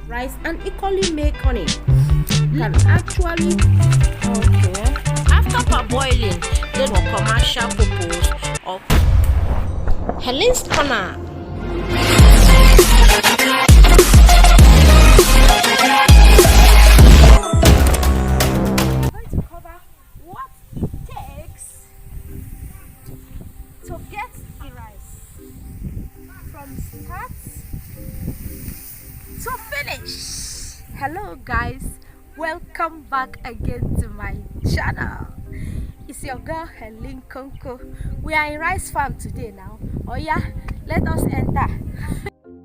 rice and equally make honey. Can actually okay. After parboiling, then for commercial purpose of Helen's corner. To get the rice from start to finish. Hello guys, welcome back again to my channel. It's your girl Helen Konko. We are in rice farm today now. Oh yeah, let us enter.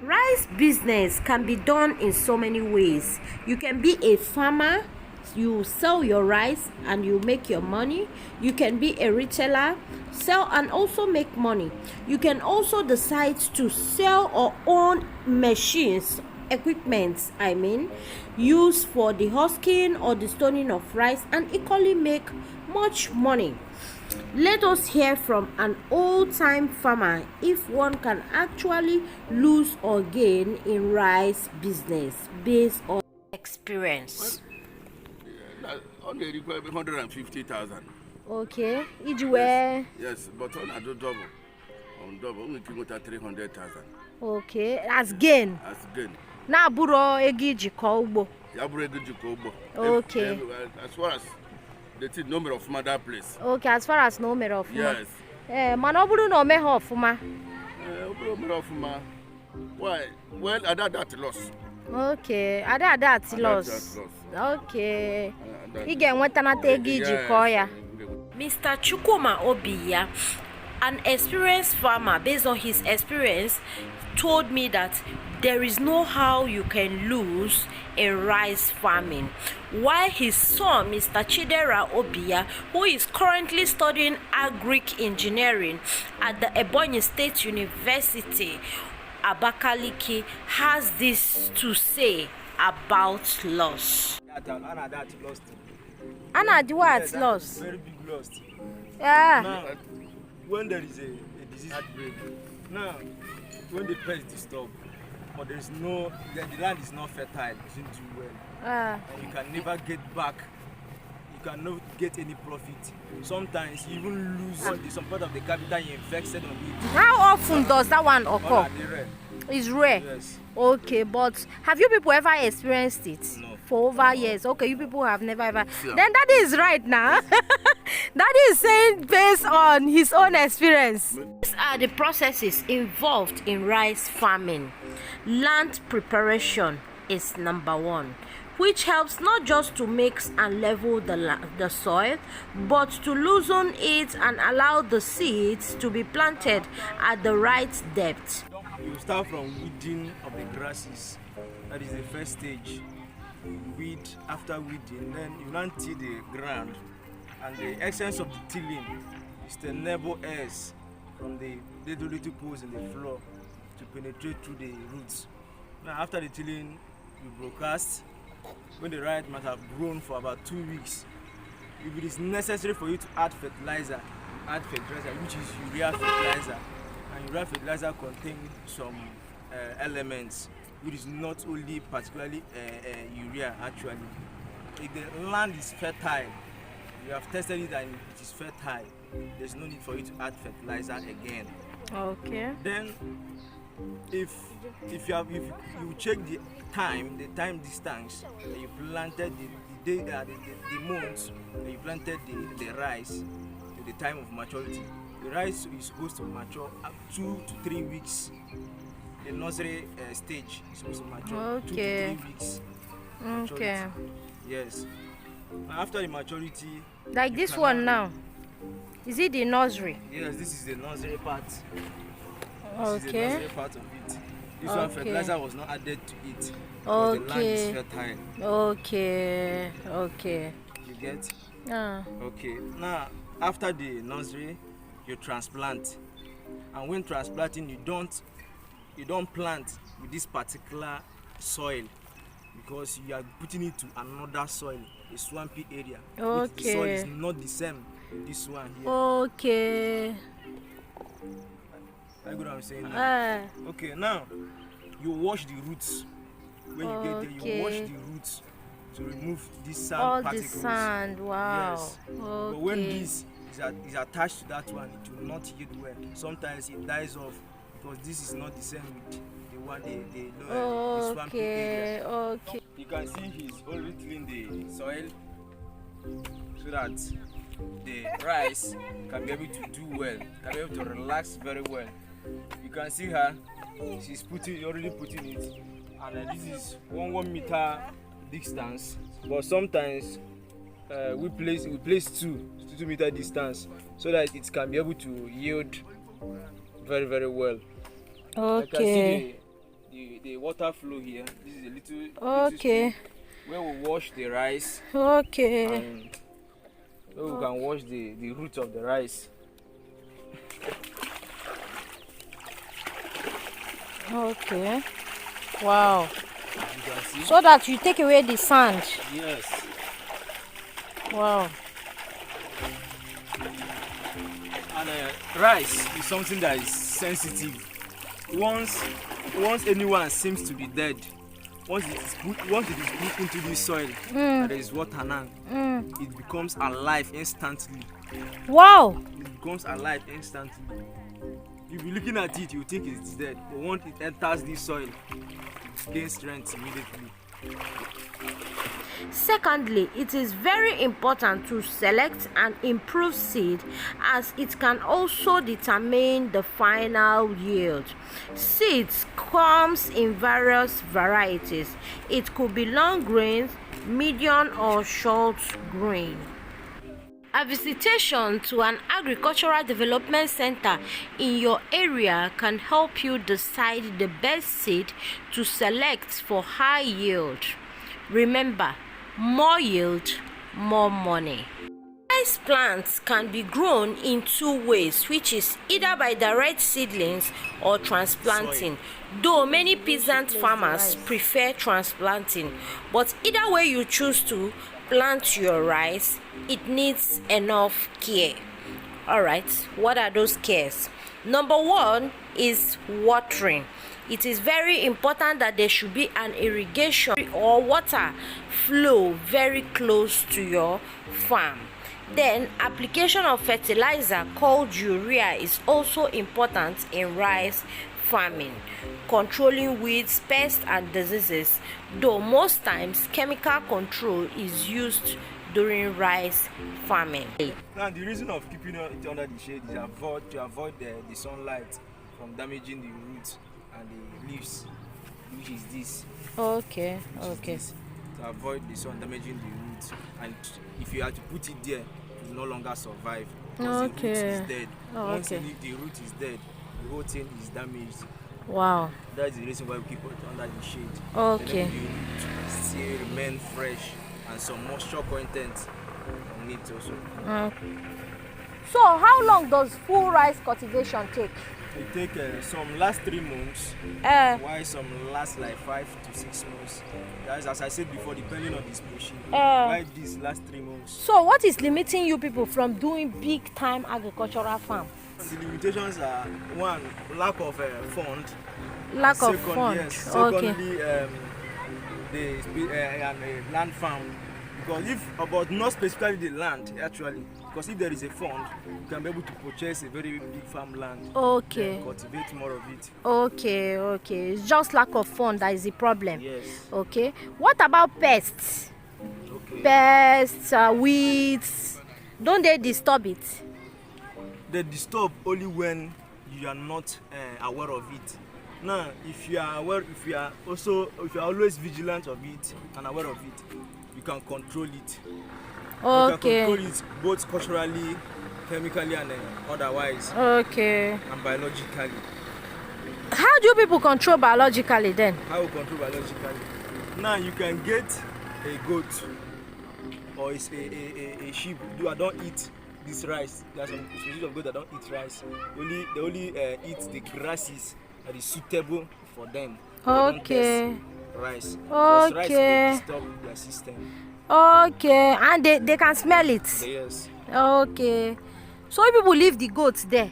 Rice business can be done in so many ways. You can be a farmer, you sell your rice and you make your money. You can be a retailer, sell and also make money. You can also decide to sell or own machines, equipment used for the husking or the stoning of rice and equally make much money. Let us hear from an old-time farmer if one can actually lose or gain in rice business based on experience. On the require 150,000. Okay, each way. Yes, but on a double. On double, only give it 300,000. Okay, as gain. As gain. Na buro egiji kobo. Ya buro egiji kobo. Okay. As far as the number of mother place. Okay, as far as number of. Yes. Manoburu no me hofuma. Hofuma. Why? Well, I did that loss. Okay, ada that loss. Okay. Ige nweta na tegi jikọ ya. Mr. Chukwuma Obiya, an experienced farmer, based on his experience, told me that there is no how you can lose in rice farming. While his son, Mr. Chidera Obiya, who is currently studying agric engineering at the Ebonyi State University, Abakaliki, has this to say about loss. Anna, do what loss? Very big loss. Yeah. Now, when there is a disease outbreak, now when the pest disturb, but there is no, the land is not fertile, it doesn't do well, and you can never get back. You cannot get any profit. Sometimes you even lose some part of the capital you invested on it. How often does that one occur? It's rare. Yes. Okay, but have you people ever experienced it? No. For over years? Okay, you people have never ever. Yeah. Then that is right now. That is saying based on his own experience. These are the processes involved in rice farming. Land preparation is number one, which helps not just to mix and level the soil, but to loosen it and allow the seeds to be planted at the right depth. You start from weeding of the grasses. That is the first stage. Weed. After weeding, then you now till the ground, and the essence of the tilling is to enable airs from the little holes in the floor to penetrate through the roots. Now after the tilling, you broadcast. When the rice must have grown for about 2 weeks, if it is necessary for you to add fertilizer, which is urea fertilizer, and urea fertilizer contains some elements which is not only particularly urea. Actually, if the land is fertile, you have tested it and it is fertile, there's no need for you to add fertilizer again. Okay. Then if you check the time distance that you planted the months that you planted the rice to the time of maturity, the rice is supposed to mature up 2 to 3 weeks. The nursery stage is supposed to mature 2 to 3 weeks. Maturity. Okay. Yes. After the maturity, like this one now, is it the nursery? Yes, this is the nursery part. Okay. This is the nursery part of it. This one fertilizer was not added to it. Okay. The land is fertile. Okay. Okay. You get? Okay. Now, after the nursery, you transplant, and when transplanting, you don't plant with this particular soil because you are putting it to another soil, a swampy area. Okay. The soil is not the same. This one here. Okay. I get what I'm saying now. Okay, now you wash the roots When you get there, you wash the roots to remove this sand all particles. the sand. Wow. Yes. Okay. But when this is attached to that one, it will not yield well. Sometimes it dies off because this is not the same with the one the swampy area. Okay. You can see he's already cleaned the soil so that the rice can be able to do well, can be able to relax very well. You can see her, she's already putting it, and this is 1 meter distance. But sometimes we place 2 meter distance so that it can be able to yield very, very well. Okay. I can see the water flow here. This is a little stream where we wash the rice. Okay. And where we can wash the roots of the rice. Okay. Wow. As you can see. So that you take away the sand. Yes. Wow. And rice is something that is sensitive. Once anyone seems to be dead, once it is put into the soil, there is water now. It becomes alive instantly. Wow. It becomes alive instantly. You'll be looking at it, you think it's dead, but once it enters the soil, it gains strength immediately. Secondly, it is very important to select and improve seed, as it can also determine the final yield. Seeds comes in various varieties. It could be long grains, medium or short grain. A visitation to an agricultural development center in your area can help you decide the best seed to select for high yield. Remember, more yield, more money. Rice plants can be grown in 2 ways, which is either by direct seedlings or transplanting. Though many peasant farmers prefer transplanting, but either way you choose to plant your rice, it needs enough care. Alright, what are those cares? Number 1 is watering. It is very important that there should be an irrigation or water flow very close to your farm. Then application of fertilizer called urea is also important in rice farming. Controlling weeds, pests and diseases, though most times chemical control is used during rice farming. Now the reason of keeping it under the shade is to avoid the sunlight from damaging the roots and the leaves, which is this. Okay. To avoid the sun damaging the roots, and if you have to put it there, it will no longer survive because the root is dead. Once the root is dead, the whole thing is damaged. Wow. That's the reason why we keep it under the shade. Okay. Then you still remain fresh and some moisture content on it also. So how long does full rice cultivation take? It take some last 3 months, while some last like 5 to 6 months. That's, as I said before, depending on the species. Why these last 3 months? So what is limiting you people from doing big time agricultural farm? The limitations are 1, lack of fund. Lack of fund. Yes. Secondly, the land farm. Because but not specifically the land actually. Because if there is a fund, you can be able to purchase a very big farmland. Okay. And cultivate more of it. Okay. It's just lack of fund that is the problem. Yes. Okay. What about pests? Okay. Pests, weeds, don't they disturb it? They disturb only when you are not aware of it. Now, if you are aware, if you are always vigilant of it and aware of it, you can control it. Okay. You can control it both culturally, chemically, and otherwise. Okay. And biologically. How do people control biologically then? How we control biologically? Now you can get a goat or a sheep. They don't eat this rice. There are some species of goat that don't eat rice. They only eat the grasses that is suitable for them. Okay. Rice. Okay. Because rice will disturb their system. Okay, and they can smell it. Yes. Okay. So people leave the goats there.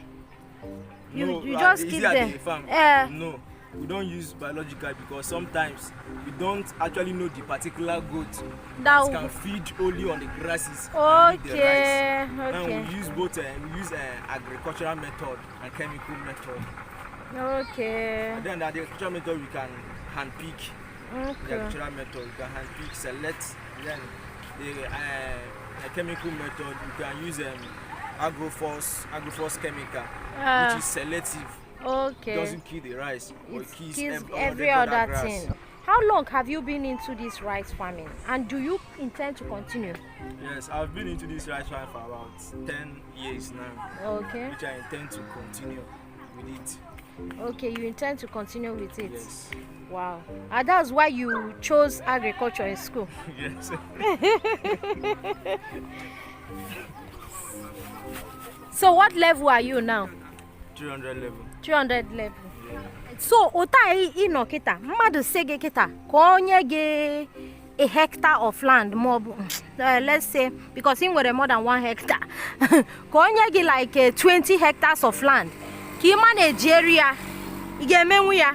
No, You just is keep it at them. the farm? Yeah. No. we don't use biological because sometimes we don't actually know the particular goat that can feed only on the grasses and eat the rice. Okay. And we use both agricultural method and chemical method. Okay. And then the agricultural method we can hand pick. The agricultural method we can hand pick, select. Then the chemical method we can use agroforce chemical, which is selective. Okay. It doesn't kill the rice, but it kills every other thing. How long have you been into this rice farming, and do you intend to continue? Yes, I've been into this rice farming for about 10 years now. Okay. Which I intend to continue with it. Okay, you intend to continue with it? Yes. Wow. And that's why you chose agriculture in school? Yes. So what level are you now? 300 level. 300 level. Yeah. So ota ino kita mmadụ sị gị kita ka onye gị a hectare of land more let's say because in nwere more than 1 hectare ka onye gị like 20 hectares of land ka ị manage area ị ga-emenwu ya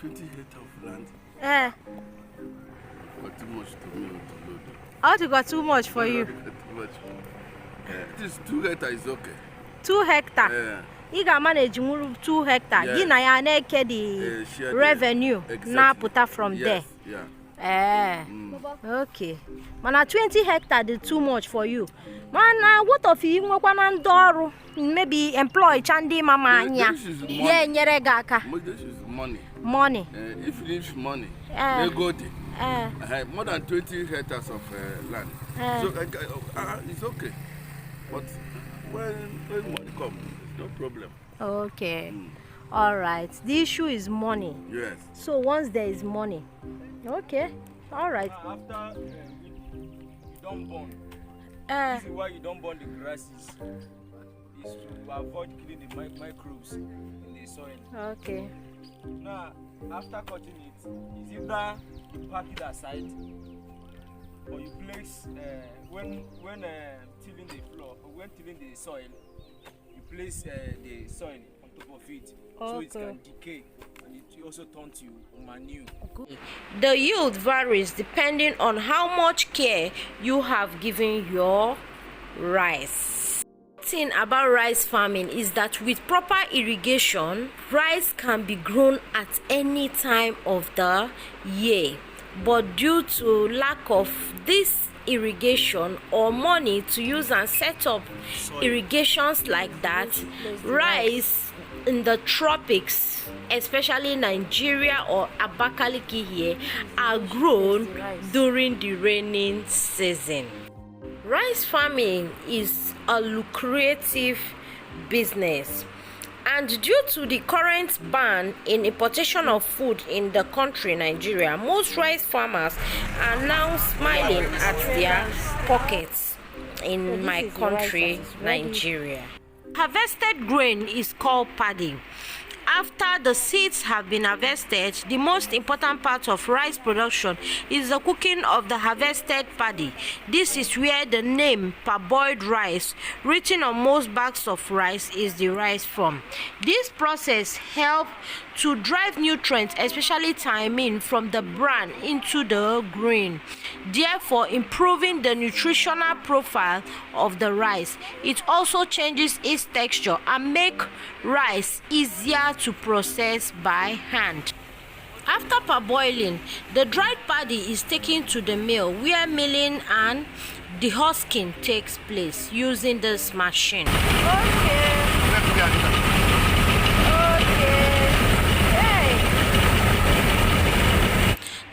20 hectares of land. Got too much to me to load. Oh, got too much for you. Too much. This 2 hectares is okay. 2 hectares. Yeah. You can manage 2 hectares. Yeah. You na get the revenue na put from there. Yeah. Okay. Mana 20 hectares is too much for you. Mana what of you nwekwa na ndị ọrụ maybe employ chandi mama anya. Yeah, nyere gị aka. This is money. Money. If you need money, they go there. I have more than 20 hectares of land. So it's okay. But when money comes, no problem. Okay. All right. The issue is money. Yes. So once there is money, okay. All right. After you don't burn. This is why you don't burn the grasses. Is to avoid killing the microbes in the soil. Okay. Now, after cutting it, is either you pack it aside or you place when tilling the floor or when tilling the soil, you place the soil on top of it so it can decay and it also turns to manure. The yield varies depending on how much care you have given your rice. The thing about rice farming is that with proper irrigation, rice can be grown at any time of the year. But due to lack of this irrigation or money to use and set up irrigations like that, rice in the tropics, especially Nigeria or Abakaliki here, are grown during the raining season. Rice farming is a lucrative business, and due to the current ban in importation of food in the country Nigeria, most rice farmers are now smiling at their pockets in my country Nigeria. Harvested grain is called paddy. After the seeds have been harvested, the most important part of rice production is the cooking of the harvested paddy. This is where the name parboiled rice written on most bags of rice is derived from. This process helps to drive nutrients, especially thiamine, from the bran into the grain, therefore improving the nutritional profile of the rice. It also changes its texture and make rice easier to process by hand. After parboiling, the dried paddy is taken to the mill where milling and dehusking takes place using this machine.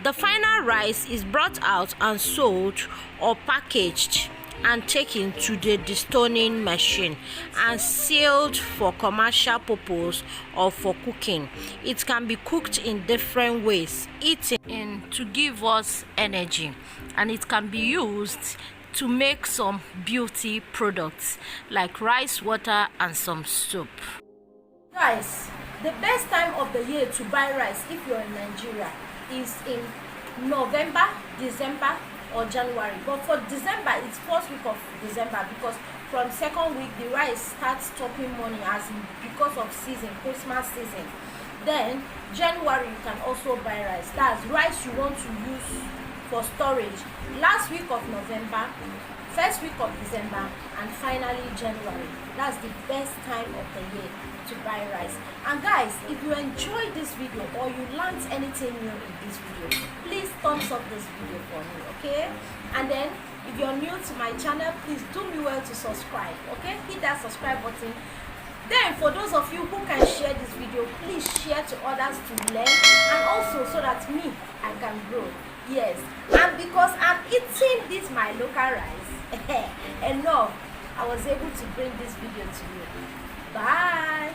The final rice is brought out and sold or packaged and taken to the destoning machine and sealed for commercial purpose or for cooking. It can be cooked in different ways, eaten to give us energy, and it can be used to make some beauty products like rice water and some soup. Guys, the best time of the year to buy rice if you're in Nigeria is in November, December or January. But for December, it's first week of December, because from second week the rice starts stopping money as in because of season, Christmas season. Then January you can also buy rice. That's rice you want to use for storage last week of November, first week of December, and finally January. That's the best time of the year to buy rice. And guys, if you enjoyed this video or you learned anything new in this video, please thumbs up this video for me, okay? And then if you're new to my channel, please do me well to subscribe, okay? Hit that subscribe button. Then for those of you who can share this video, please share to others to learn, and also so that me, I can grow. Yes, and because I'm eating this my local rice enough, I was able to bring this video to you. Bye.